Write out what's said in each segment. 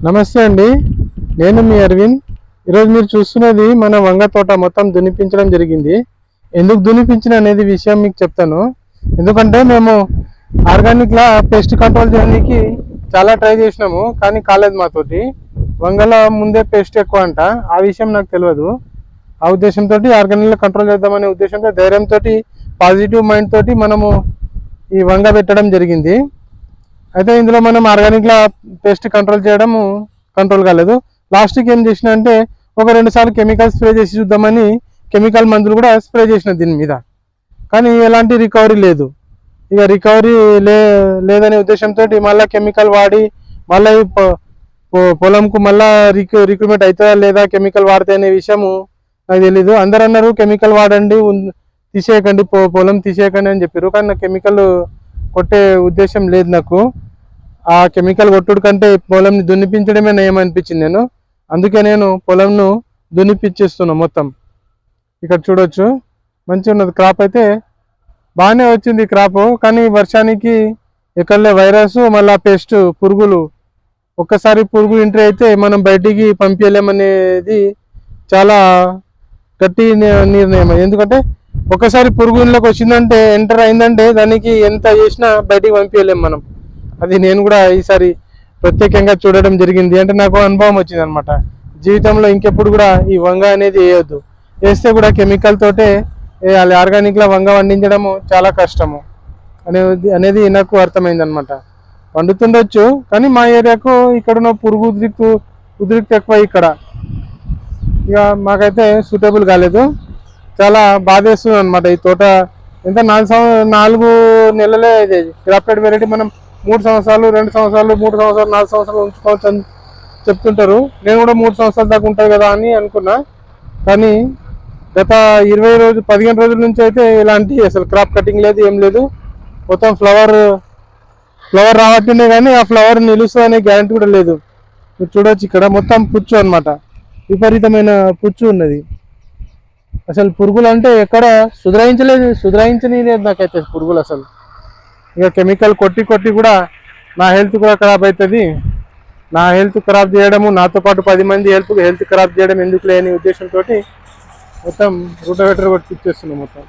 నమస్తే అండి, నేను మీ అరవింద్. ఈరోజు మీరు చూస్తున్నది మన వంగ తోట మొత్తం దున్నిపించడం జరిగింది. ఎందుకు దున్నిపించిన అనేది విషయం మీకు చెప్తాను. ఎందుకంటే మేము ఆర్గానిక్లా పెస్ట్ కంట్రోల్ చేయడానికి చాలా ట్రై చేసినాము, కానీ కాలేదు మాతోటి. వంగల ముందే పెస్ట్ ఎక్కువ అంట, ఆ విషయం నాకు తెలియదు. ఆ ఉద్దేశంతో ఆర్గానిక్లో కంట్రోల్ చేద్దామనే ఉద్దేశంతో ధైర్యంతో పాజిటివ్ మైండ్ తోటి మనము ఈ వంగ పెట్టడం జరిగింది. అయితే ఇందులో మనం ఆర్గానిక్లా పెస్ట్ కంట్రోల్ కాలేదు. లాస్ట్కి ఏం చేసిన అంటే ఒక 2 సార్లు కెమికల్ స్ప్రే చేసి చూద్దామని కెమికల్ మందులు కూడా స్ప్రే చేసిన దీని మీద, కానీ ఎలాంటి రికవరీ లేదు. ఇక రికవరీ లేదనే ఉద్దేశంతో మళ్ళీ కెమికల్ వాడి మళ్ళీ పొలంకు మళ్ళీ రిక్రూట్మెంట్ అవుతుందా లేదా కెమికల్ వాడితే అనే విషయము నాకు తెలీదు. అందరు అన్నారు కెమికల్ వాడండి, తీసేయకండి, పొలం తీసేయకండి అని చెప్పారు. కానీ నాకు కెమికల్ కొట్టే ఉద్దేశం లేదు. నాకు ఆ కెమికల్ కొట్టుడు కంటే పొలంని దున్నిపించడమే నయం అనిపించింది. అందుకే నేను పొలంను దున్నిపించేస్తున్నా మొత్తం. ఇక్కడ చూడొచ్చు, మంచిగా ఉన్నది. క్రాప్ అయితే బాగానే వచ్చింది క్రాప్, కానీ వర్షానికి ఎక్కడలే వైరస్ మళ్ళీ పెస్ట్ పురుగులు. ఒక్కసారి పురుగు ఎంట్రీ అయితే మనం బయటికి పంపించలేమనేది చాలా గట్టి నిర్ణయం. ఎందుకంటే ఒకసారి పురుగు ఇంట్లోకి వచ్చిందంటే, ఎంటర్ అయిందంటే దానికి ఎంత చేసినా బయటికి పంపించలేము మనం. అది నేను కూడా ఈసారి ప్రత్యేకంగా చూడడం జరిగింది. అంటే నాకు అనుభవం వచ్చింది అనమాట. జీవితంలో ఇంకెప్పుడు కూడా ఈ వంగ అనేది వేయొద్దు, వేస్తే కూడా కెమికల్ తోటే వేయాలి. ఆర్గానిక్లో వంగ పండించడము చాలా కష్టము అనేది నాకు అర్థమైంది అనమాట. వండుతుండొచ్చు, కానీ మా ఏరియాకు ఇక్కడున్న పురుగు ఉద్రిక్తి ఎక్కువ ఇక్కడ. ఇక మాకైతే సూటబుల్ కాలేదు, చాలా బాధేస్తుంది అనమాట. ఈ తోట ఎంత 4 నెలలే ఇది గ్రాఫ్టెడ్ వెరైటీ. మనం 3 సంవత్సరాలు, 2 సంవత్సరాలు, 3 సంవత్సరాలు, 4 సంవత్సరాలు ఉంచుకోవచ్చు అని చెప్తుంటారు. నేను కూడా 3 సంవత్సరాల దాకా ఉంటుంది కదా అని అనుకున్నా, కానీ గత 15 రోజుల నుంచి అయితే ఇలాంటి అసలు క్రాప్ కటింగ్ లేదు, ఏం లేదు. మొత్తం ఫ్లవర్ రావట్లే, కానీ ఆ ఫ్లవర్ నిలుస్తుంది అనే గ్యారంటీ కూడా లేదు. మీరు చూడవచ్చు, ఇక్కడ మొత్తం పుచ్చు అనమాట, విపరీతమైన పుచ్చు ఉన్నది. అసలు పురుగులు అంటే ఎక్కడ సుధరాయించని లేదు నాకైతే పురుగులు అసలు. ఇక కెమికల్ కొట్టి కూడా నా హెల్త్ కూడా ఖరాబ్ అవుతుంది. నా హెల్త్ ఖరాబ్ చేయడము, నాతో పాటు 10 మంది హెల్త్ ఖరాబ్ చేయడం ఎందుకు లేని ఉద్దేశంతో మొత్తం రూటవేటర్ కొట్టి ఇచ్చేస్తున్నాం మొత్తం.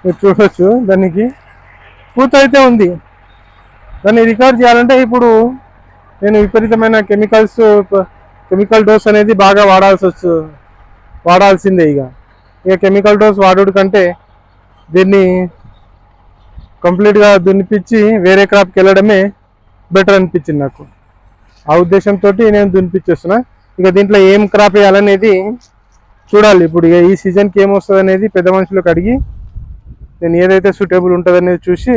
మీరు చూడవచ్చు, దానికి పూత అయితే ఉంది. దాన్ని రికవర్ చేయాలంటే ఇప్పుడు నేను విపరీతమైన కెమికల్ డోస్ అనేది బాగా వాడాల్సిందే. ఇక కెమికల్ డోస్ వాడుడు కంటే దీన్ని కంప్లీట్గా దున్నిపించి వేరే క్రాప్కి వెళ్ళడమే బెటర్ అనిపించింది నాకు. ఆ ఉద్దేశంతో నేను దున్నిపించేస్తున్నా. ఇక దీంట్లో ఏం క్రాప్ వేయాలనేది చూడాలి. ఇప్పుడు ఈ సీజన్కి ఏమొస్తుంది అనేది పెద్ద మనుషులకు అడిగి నేను ఏదైతే సూటబుల్ ఉంటుంది అనేది చూసి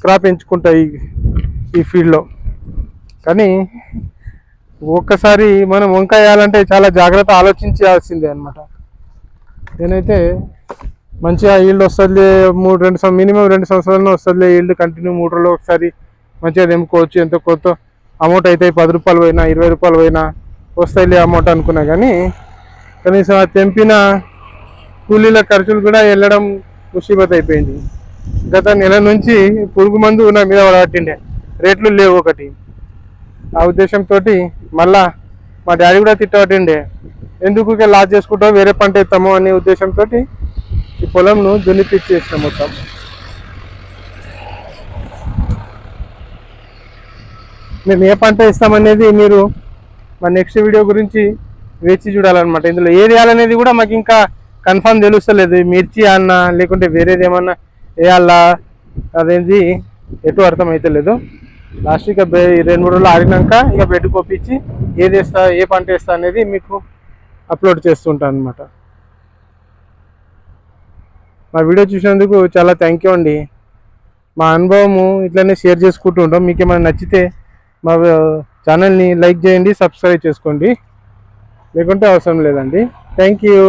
క్రాప్ ఎంచుకుంటా ఈ ఫీల్డ్లో. కానీ ఒక్కసారి మనం వంకాయ వేయాలంటే చాలా జాగ్రత్త ఆలోచించాల్సిందే అనమాట. నేనైతే మంచిగా ఈల్డ్ వస్తుంది, మినిమం 2 సంవత్సరాల్లో వస్తుంది ఈల్డ్. కంటిన్యూ 3 రోజులు ఒకసారి మంచిగా తెంపుకోవచ్చు. ఎంతో కొత్త అమౌంట్ అయితే 10 రూపాయలు పోయినా 20 రూపాయలు పోయినా వస్తాయిలే అమౌంట్ అనుకున్నా, కానీ కనీసం ఆ తెంపిన కూలీల ఖర్చులు కూడా వెళ్ళడం ముసీబత్ అయిపోయింది. గత నెల నుంచి పురుగు మందు నా మీద పట్టిండే, రేట్లు లేవు ఒకటి. ఆ ఉద్దేశంతో మళ్ళా మా డాడీ కూడా తిట్టబట్టిండే, ఎందుకు లాస్ చేసుకుంటాం, వేరే పంట ఇస్తాము అనే ఉద్దేశంతో ఈ పొలంను దున్నిపించేసినాం మొత్తం. మేము ఏ పంట ఇస్తామనేది మీరు మా నెక్స్ట్ వీడియో గురించి వేచి చూడాలన్నమాట. ఇందులో ఏది వేయాలనేది కూడా మాకు ఇంకా కన్ఫర్మ్ తెలుస్తలేదు. మిర్చి అన్నా లేకుంటే వేరేది ఏమన్నా వేయాలా అదేంటి ఎటు అర్థం అయితే లేదు. లాస్ట్ ఇక 2-3 రోజులు ఆడినాక ఇక బెడ్ కొప్పించి ఏ పంట వేస్తా అనేది మీకు అప్లోడ్ చేస్తుంటాను అనమాట. మా వీడియో చూసినందుకు చాలా థ్యాంక్ యూ అండి. మా అనుభవము ఇట్లనే షేర్ చేసుకుంటూ ఉంటాం. మీకు ఏమైనా నచ్చితే మా ఛానల్ని లైక్ చేయండి, సబ్స్క్రైబ్ చేసుకోండి, లేకుంటే అవసరం లేదండి. Thank you.